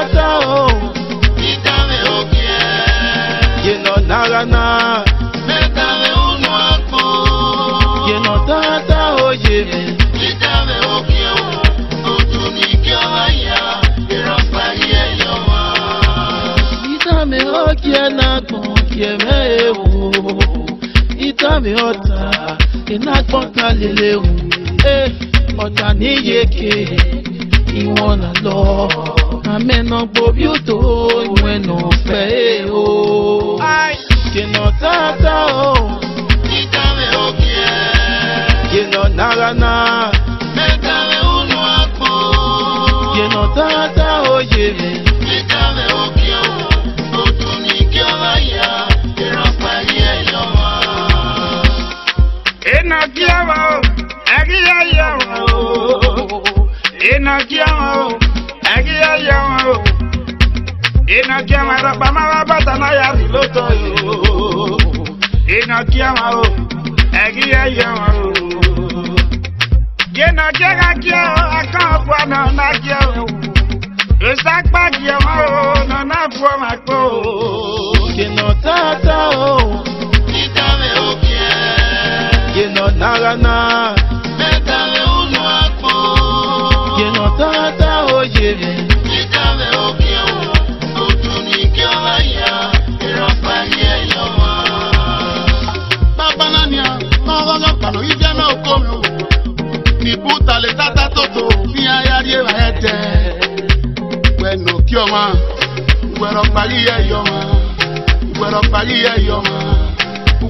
tata o. Itame okie. Yeno narana. Metame uno akpo. Yeno tata o yeme. Itame okie o. Otuni kiawaya. Irapanye yoma. Itame okie na kon kieme o. Itame ota. Ina kon kalele o. Ota ni yeke. Iwona lo. Ameno gbobi oto. Iweno fe o. Yeno tata o. Itame okie. Yeno narana. Metame uno akpo. Yeno tata o yeme. Itame okie o. Otuni kiawaya. Irapanye yoma. Ena kiawa. Agia yawa. Ena kiawa. Agia yawa. Ena kiawa rabama wabata na ya riloto yo. Ena kiawa. Agia yawa. Yena kiawa akapwa na na kiawa. Esakpa kiawa na na fwa makpo. Yeno tata o. Itame okie. Yeno narana. Metame uno akpo. Yeno tata o yeme. Itame okie o. Otuni kiawaya. Irapanye yoma. Papa Nania, Mama Pano, you can now come. Ni puta le tata toto, mi ayari ete. When no kioma, where up Palia yoma, where up Palia yoma,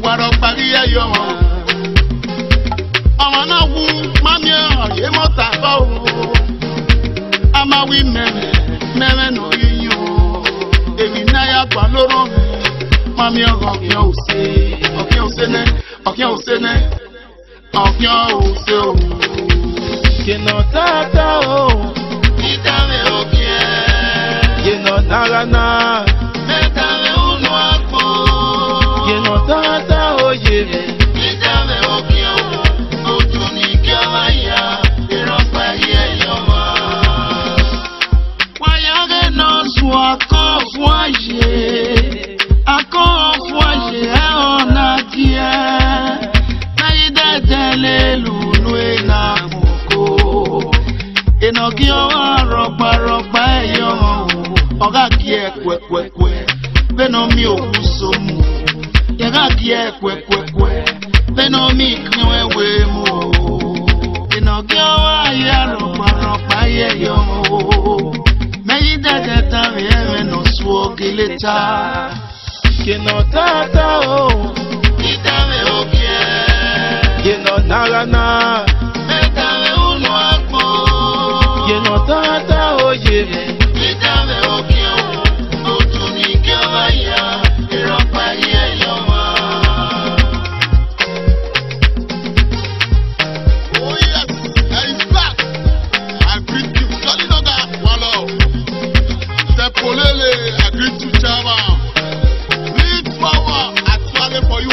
where up Palia yoma. Amana wu, mamia, yemota bao. Ama wi meme no you. Emi na ya paloro, mamia okyo usene, Yeno tata o. Itame okie. Yeno narana. Metame uno akpo. Yeno tata o yeme. Itame okie o. Otuni kiawaya. Irapanye yoma. Wayage no swa ko fwaje. Ako fwaje ona tie. Naide telelu nuena moko. Enoki o ropa yo. Oga kie kwe. Beno mi okusomu. Yaga kie kwe. Beno mi kwewe mo. Enoki o ya ropa yo. Naide telelu no swo kileta. Yeno tata o. Itame okie. Yeno narana. Metame uno akpo. Yeno tata o yeme. Itame okie o. Otuni kiawaya. Irapanye yoma. Oh yes, he's back. I greet you, Jolly Noga. Wallo. Sepolele, I greet you, Chama. Big power, actually for you.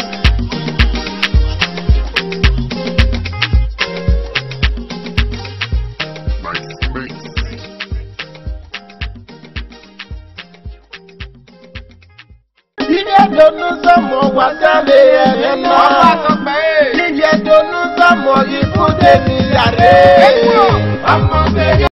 Ilé donu sọmọ wàtálẹ̀ ẹ̀rẹ́ náà. Ilé donu sọmọ ikú tèmi yàrá. Ọmọ bẹ̀rẹ̀.